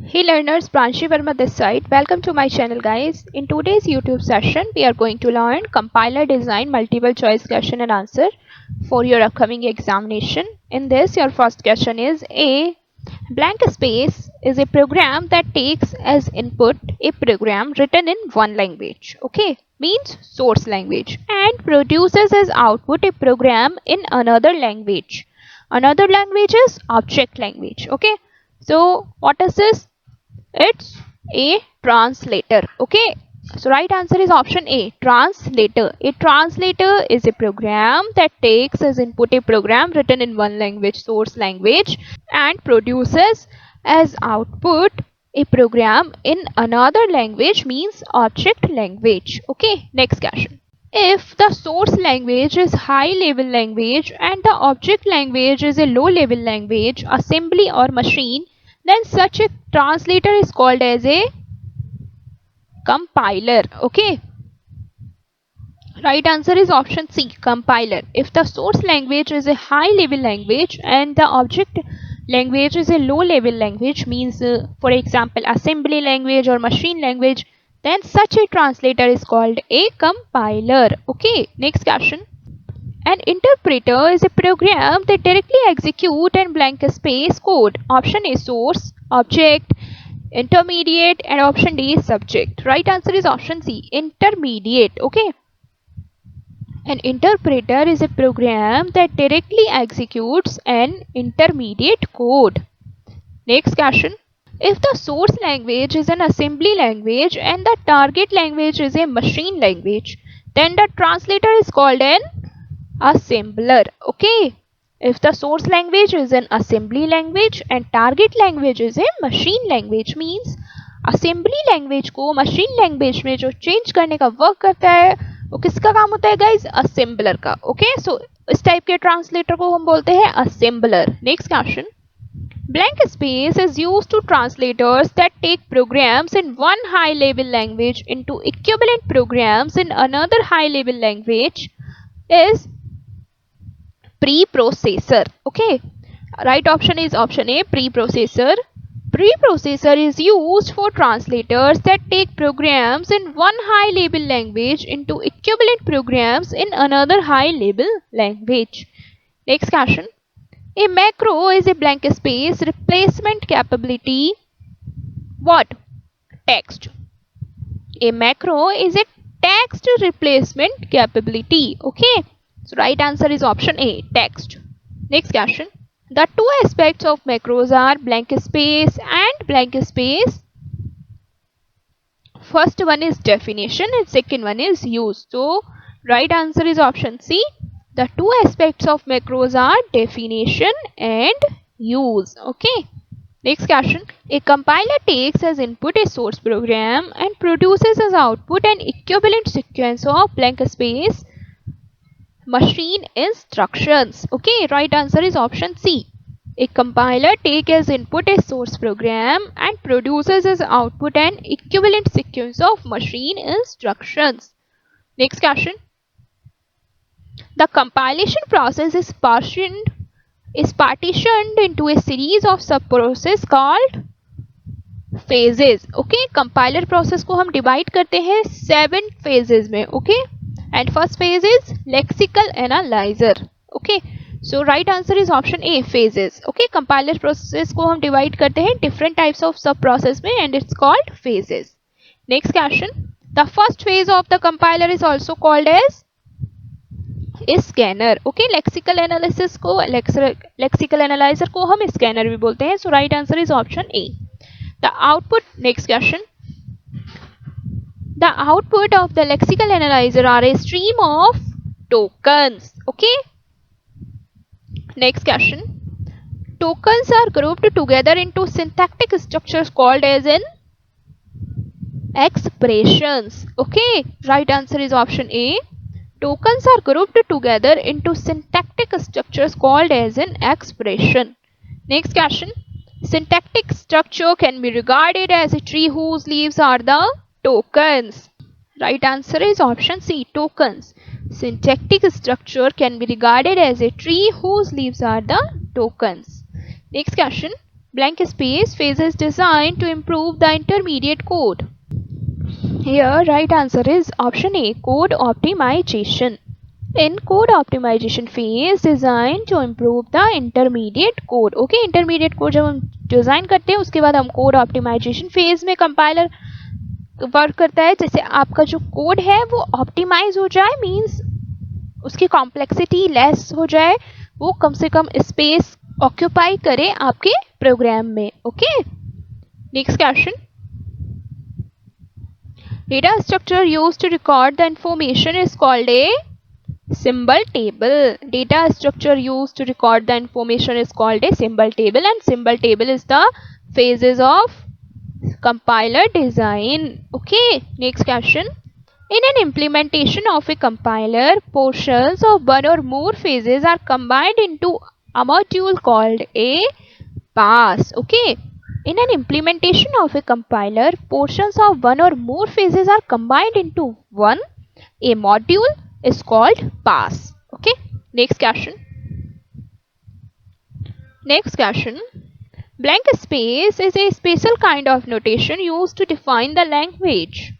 Hey learners, Pranshi Verma this side. Welcome to my channel guys. In today's YouTube session, we are going to learn compiler design multiple choice question and answer for your upcoming examination. In this, your first question is A. Blank space is a program that takes as input a program written in one language, okay, means source language, and produces as output a program in another language. Another language is object language, okay. So what is this? It's a translator, okay. So right answer is option A, translator. A translator is a program that takes as input a program written in one language, source language, and produces as output a program in another language, means object language, okay. Next question. If the source language is high level language and the object language is a low level language, assembly or machine, then such a translator is called as a compiler, okay. Right answer is option C, compiler. If the source language is a high level language and the object language is a low level language, means for example assembly language or machine language, then such a translator is called a compiler, okay. Next question. An interpreter is a program that directly execute and blank space code. Option A source, object, intermediate, and option D is subject. Right answer is option C, intermediate, okay. An interpreter is a program that directly executes an intermediate code. Next question. If the source language is an assembly language and the target language is a machine language, then the translator is called an assembler, okay. If the source language is an assembly language and target language is a machine language, means assembly language को machine language में जो change करने का work करता है वो किसका काम होता है guys? assembler का, okay. So इस type के translator को हम बोलते हैं assembler. Next question. Blank space is used to translators that take programs in one high level language into equivalent programs in another high level language is preprocessor, okay. Right option is option A, preprocessor. Preprocessor is used for translators that take programs in one high level language into equivalent programs in another high level language. Next question. A macro is a blank space replacement capability. What? Text. A macro is a text replacement capability, okay. So right answer is option A, text. Next question. The two aspects of macros are blank space and blank space. First one is definition and second one is use. So right answer is option C. The two aspects of macros are definition and use, okay. Next question. A compiler takes as input a source program and produces as output an equivalent sequence of blank space machine instructions, okay. Right answer is option C. A compiler takes as input a source program and produces as output an equivalent sequence of machine instructions. Next question. The compilation process is partitioned into a series of sub-processes called phases, okay. Compiler process को हम divide करते हैं 7 phases में, okay. And first phase is lexical analyzer, okay. So right answer is option A, phases, okay. Compiler process को हम divide करते हैं different types of sub process में and it's called phases. Next question. The first phase of the compiler is also called as scanner, okay. lexical analysis को lexical analyzer को हम scanner भी बोलते हैं. So right answer is option A. The output. Next question. The output of the lexical analyzer are a stream of tokens, okay. Next question. Tokens are grouped together into syntactic structures called as in expressions, okay. Right answer is option A. Tokens are grouped together into syntactic structures called as an expression. Next question. Syntactic structure can be regarded as a tree whose leaves are the tokens. Right answer is option C, tokens. Syntactic structure can be regarded as a tree whose leaves are the tokens. Next question. Blank space phase is designed to improve the intermediate code. Here right answer is option A, code optimization. In code optimization phase designed to improve the intermediate code. Okay, intermediate code जब हम design करते हैं उसके बाद हम code optimisation phase में compiler work करता है जैसे आपका जो कोड है वो ऑप्टिमाइज हो जाए, मींस उसकी कॉम्प्लेक्सिटी लेस हो जाए, वो कम से कम स्पेस ऑक्यूपाई करे आपके प्रोग्राम में. Okay, next question. Data structure used to record the information is called a symbol table. Data structure used to record the information is called a symbol table, and symbol table is the phases of compiler design. Okay, next question. In an implementation of a compiler, portions of one or more phases are combined into a module called a pass. Okay, in an implementation of a compiler, portions of one or more phases are combined into one. A module is called pass. Okay, next question. Next question. Blank space is a special kind of notation used to define the language.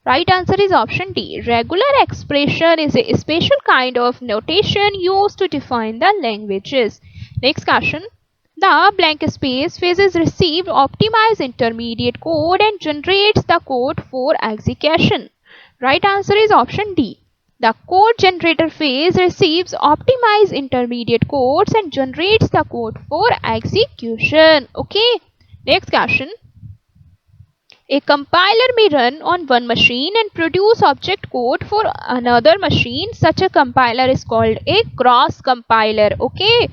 Right answer is option D. Regular expression is a special kind of notation used to define the languages. Next question. The blank space phases receive optimized intermediate code and generates the code for execution. Right answer is option D. The code generator phase receives optimized intermediate codes and generates the code for execution. Okay, next question. A compiler may run on one machine and produce object code for another machine. Such a compiler is called a cross compiler. Okay,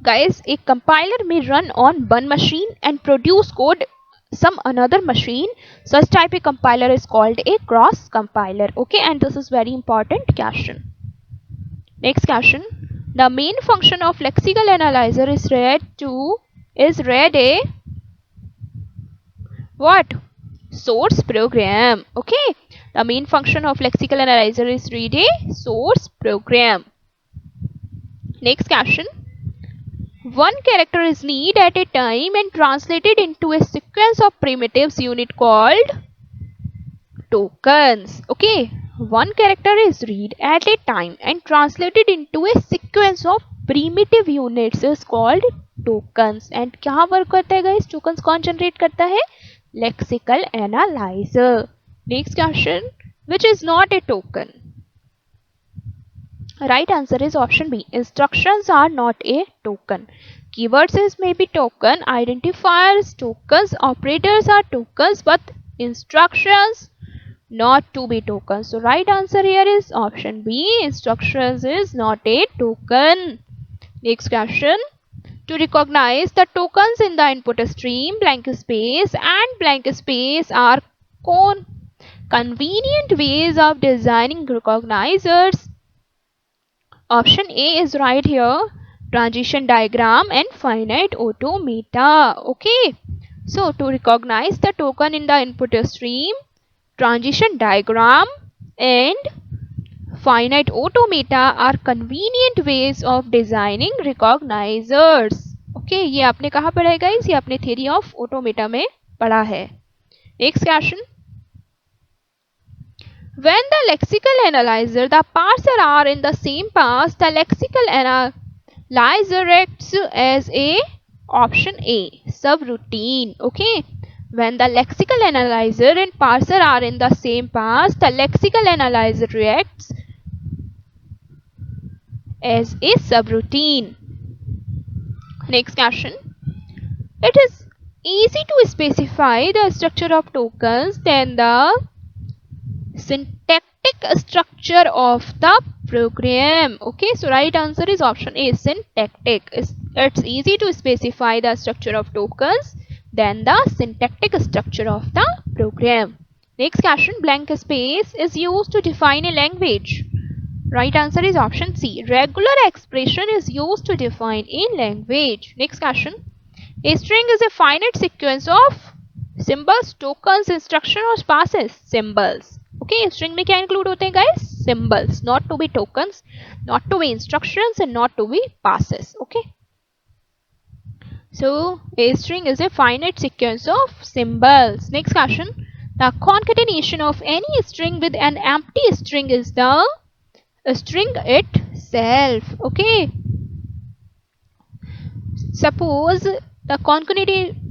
guys, a compiler may run on one machine and produce code some another machine. Such type of compiler is called a cross compiler. Okay, and this is very important question. Next question. The main function of lexical analyzer is read a what? Source program. Okay, the main function of lexical analyzer is read a source program. Next question. One character is read at a time and translated into a sequence of primitives unit called tokens. Okay, one character is read at a time and translated into a sequence of primitive units is called tokens. And क्या work करता है guys? Tokens कौन generate करता है? Lexical analyzer. Next question. Which is not a token? Right answer is option B. Instructions are not a token. Keywords is maybe token, identifiers tokens, operators are tokens, but instructions not to be tokens. So right answer here is option B. Instructions is not a token. Next question. To recognize the tokens in the input stream, blank space and blank space are convenient ways of designing recognizers. Option A is right here. Transition diagram and finite automata. Okay, so to recognize the token in the input stream, transition diagram and finite automata are convenient ways of designing recognizers. Okay, ये आपने कहाँ पढ़ा है guys? ये आपने theory of automata में पढ़ा है. Next question. When the lexical analyzer, the parser are in the same pass, the lexical analyzer acts as a option A, subroutine. Okay, when the lexical analyzer and parser are in the same pass, the lexical analyzer reacts as a subroutine. Next question. It is easy to specify the structure of tokens than the syntactic structure of the program. Okay, so right answer is option A, syntactic. It's easy to specify the structure of tokens than the syntactic structure of the program. Next question. Blank space is used to define a language. Right answer is option C. Regular expression is used to define a language. Next question. A string is a finite sequence of symbols, tokens, instruction or passes. Symbols. Okay, string में क्या include होते हैं guys? Symbols, not to be tokens, not to be instructions and not to be passes. Okay. So a string is a finite sequence of symbols. Next question. The concatenation of any string with an empty string is the string itself. Okay. Suppose the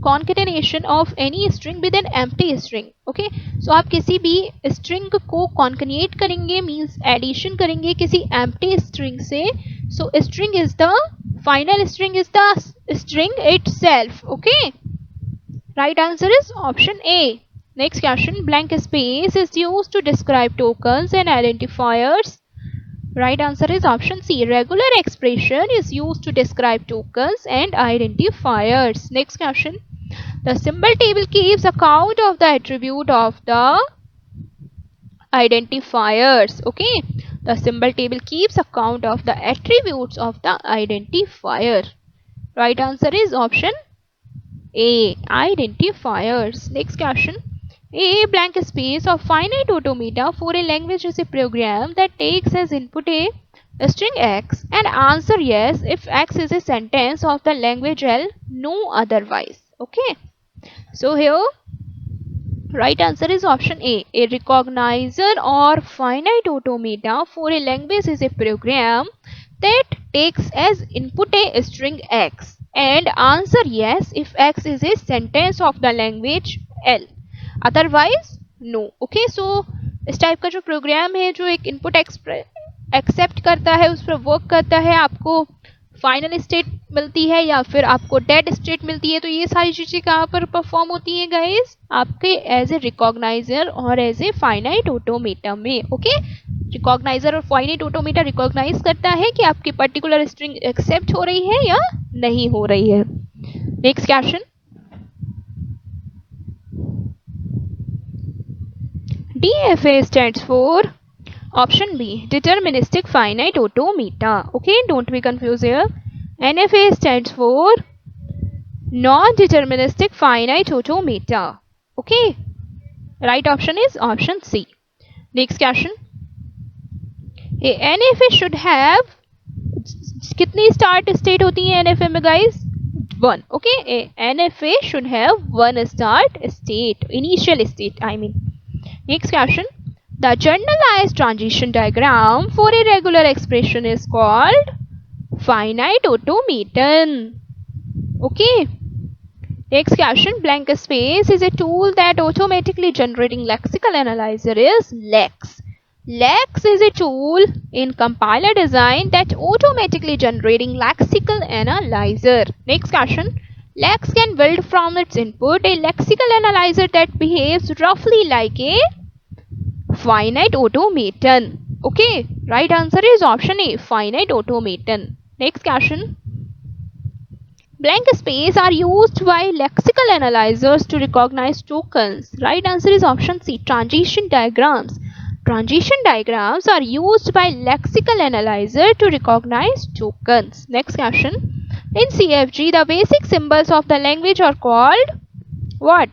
concatenation of any string with an empty string. Okay. So आप किसी भी string को concatenate करेंगे means addition करेंगे किसी empty string से. So string is the final string is the string itself. Okay. Right answer is option A. Next question. Blank space is used to describe tokens and identifiers. Right answer is option C. Regular expression is used to describe tokens and identifiers. Next question. The symbol table keeps account of the attribute of the identifiers. Okay. The symbol table keeps account of the attributes of the identifier. Right answer is option A. Identifiers. Next question. A blank space of finite automata for a language is a program that takes as input a string x and answer yes if x is a sentence of the language L, no otherwise. Okay. So here right answer is option A. A recognizer or finite automata for a language is a program that takes as input a string x and answer yes if x is a sentence of the language L, otherwise no. Okay. So इस type का जो programme है जो एक input accept करता है उस पर वर्क करता है, आपको फाइनल स्टेट मिलती है या फिर आपको डेड स्टेट मिलती है, तो ये सारी चीज़ें कहाँ पर परफॉर्म होती हैं गाइस? आपके एज ए रिकॉग्नाइजर और एज ए फाइनाइट ऑटोमेटा में. ओके. रिकॉग्नाइजर और फाइनाइट ऑटोमेटा रिकॉग्नाइज करता है कि आपकी पर्टिकुलर स्ट्रिंग एक्सेप्ट हो रही है या नहीं हो रही है. Next question. DFA stands for option B, deterministic finite automata. Okay, don't be confused here. NFA stands for non-deterministic finite automata. Okay, right option is option C. Next question. A NFA should have कितनी start state होती है NFA में guys? 1. Okay, a NFA should have 1 start state, initial state I mean. Next question. The generalized transition diagram for a regular expression is called finite automaton. Okay. Next question. Blank space is a tool that automatically generating lexical analyzer is Lex. Lex is a tool in compiler design that automatically generating lexical analyzer. Next question. Lex can build from its input a lexical analyzer that behaves roughly like a finite automaton. Okay, right answer is option A, finite automaton. Next question. Blank space are used by lexical analyzers to recognize tokens. Right answer is option C, transition diagrams. Transition diagrams are used by lexical analyzer to recognize tokens. Next question. In CFG, the basic symbols of the language are called what?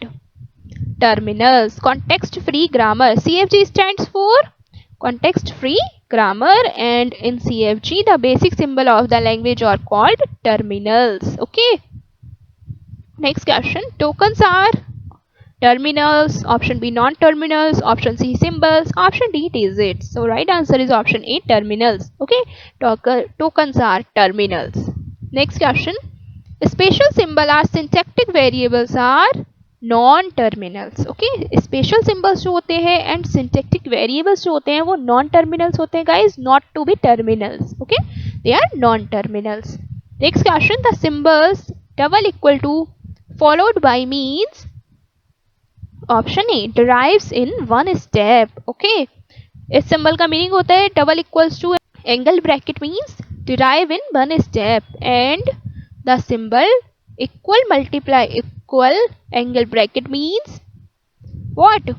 Terminals. Context free grammar. CFG stands for context free grammar, and in CFG the basic symbol of the language are called terminals. Okay. Next question. Tokens are terminals, option B non-terminals, option C symbols, option D digits. So right answer is option A, terminals. Okay. Tokens are terminals. Next question. Special symbol are syntactic variables are non-terminals. Okay. Special symbols जो होते हैं and syntactic variables जो होते हैं वो non-terminals होते हैं guys, not to be terminals. Okay. They are non-terminals. Next question. The symbols double equal to followed by means option A derives in one step. Okay. इस सिंबल का meaning होता है double equals to angle bracket means derive in one step, and the symbol equal multiply equal angle bracket means what?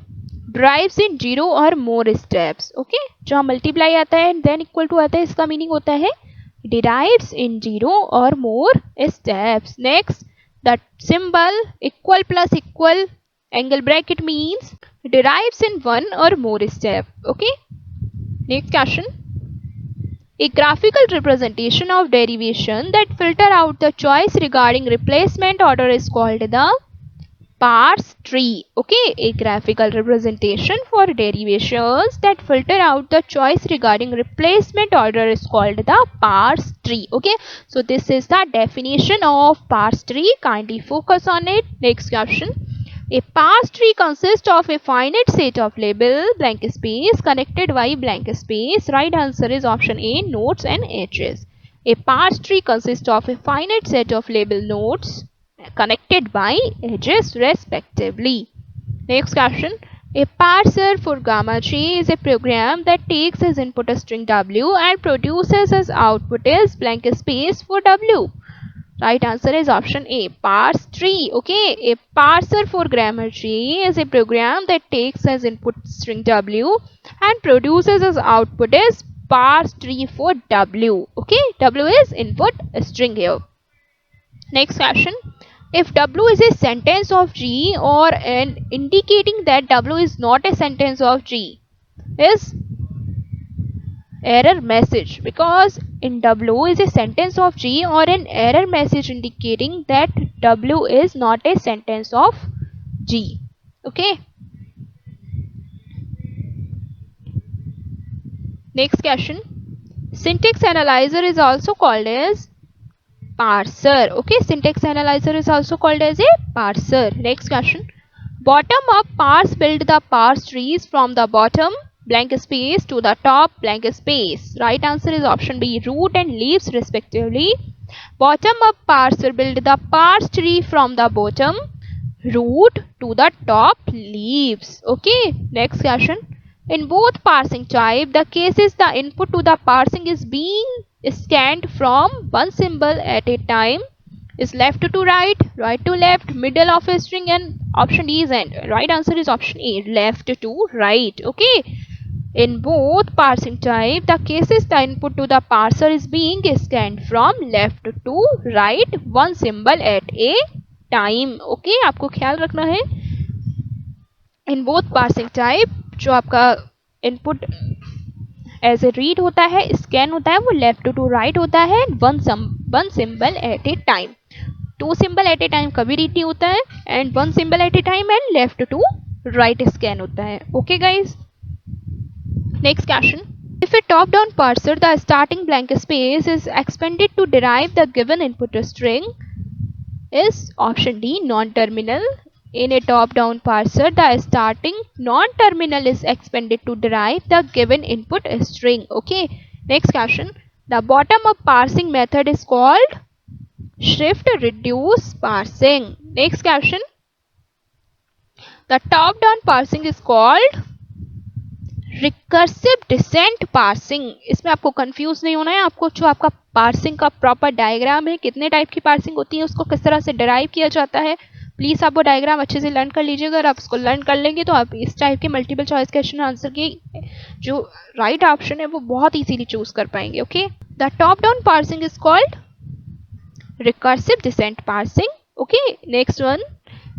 Derives in 0 or more steps. Okay. जहाँ multiply आता है then equal to आता है, इसका meaning होता है derives in 0 or more steps. Next, the symbol equal plus equal angle bracket means derives in one or more step. Okay. Next question. A graphical representation of derivation that filter out the choice regarding replacement order is called the parse tree. Okay, a graphical representation for derivations that filter out the choice regarding replacement order is called the parse tree. Okay, so this is the definition of parse tree. Kindly focus on it. Next question. A parse tree consists of a finite set of label blank space connected by blank space. Right answer is option A, nodes and edges. A parse tree consists of a finite set of label nodes connected by edges respectively. Next question. A parser for gamma J is a program that takes as input a string W and produces as output is blank space for W. Right answer is option A, parse tree. Okay, a parser for grammar J is a program that takes as input string W and produces as output is parse tree for W. Okay, W is input string here. Next question. If W is a sentence of G or an indicating that W is not a sentence of G is error message, because in W is a sentence of G or an error message indicating that W is not a sentence of G. Okay. Next question. Syntax analyzer is also called as parser. Okay, syntax analyzer is also called as a parser. Next question. Bottom up parse build the parse trees from the bottom blank space to the top blank space. Right answer is option B, root and leaves respectively. Bottom up parser build the parse tree from the bottom root to the top leaves. Okay, next question. In both parsing type, the cases the input to the parsing is being scanned from one symbol at a time is left to right, right to left, middle of a string, and option D is end. Right answer is option A, left to right. Okay. In both parsing type, the cases the input to the parser is being scanned from left to right, one symbol at a time. Okay, आपको ख्याल रखना है. In both parsing type, जो आपका input as A read होता है, scan होता है, वो लेफ्ट टू राइट होता है, one symbol at a time. Two symbol at a time कभी रीड नहीं होता है, and one symbol at a time and left to right scan होता है. Okay guys. Next question. If a top-down parser, the starting blank space is expanded to derive the given input string is option D, non-terminal. In a top-down parser, the starting non-terminal is expanded to derive the given input string. Okay. Next question. The bottom-up parsing method is called shift reduce parsing. Next question. The top-down parsing is called recursive descent parsing. इसमें आपको confuse नहीं होना है. आपको जो आपका parsing का proper diagram है, कितने टाइप की पार्सिंग होती है, उसको किस तरह से डिराइव किया जाता है, प्लीज आप वो डायग्राम अच्छे से लर्न कर लीजिएगा. अगर आप उसको लर्न कर लेंगे तो आप इस टाइप के मल्टीपल चॉइस क्वेश्चन आंसर की जो राइट ऑप्शन है वो बहुत इजीली चूज कर पाएंगे. Okay. The top down parsing is called recursive descent parsing. Okay. Next one.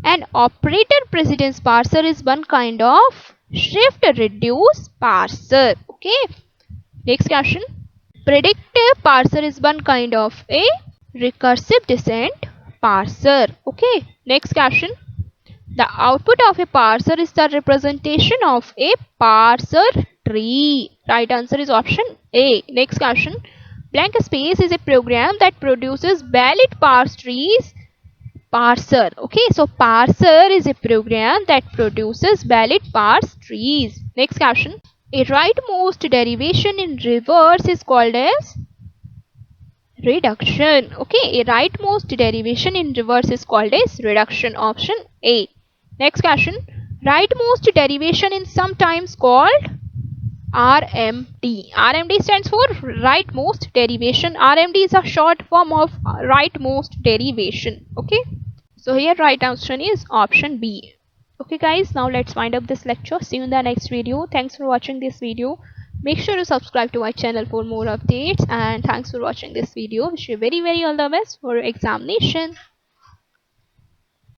An operator precedence parser is one kind of shift reduce parser. Okay. Next question. Predictive parser is one kind of a recursive descent parser. Okay. Next question. The output of a parser is the representation of a parser tree. Right answer is option A. Next question. Blank space is a program that produces valid parse trees. Parser. Okay, so parser is a program that produces valid parse trees. Next question. A rightmost derivation in reverse is called as reduction. Okay, a rightmost derivation in reverse is called as reduction. Option A. Next question. Rightmost derivation is sometimes called RMD. RMD stands for rightmost derivation. RMD is a short form of rightmost derivation. Okay. So here right answer is option B. Okay guys, now let's wind up this lecture. See you in the next video. Thanks for watching this video. Make sure to subscribe to our channel for more updates, and thanks for watching this video. Wish you very all the best for your examination.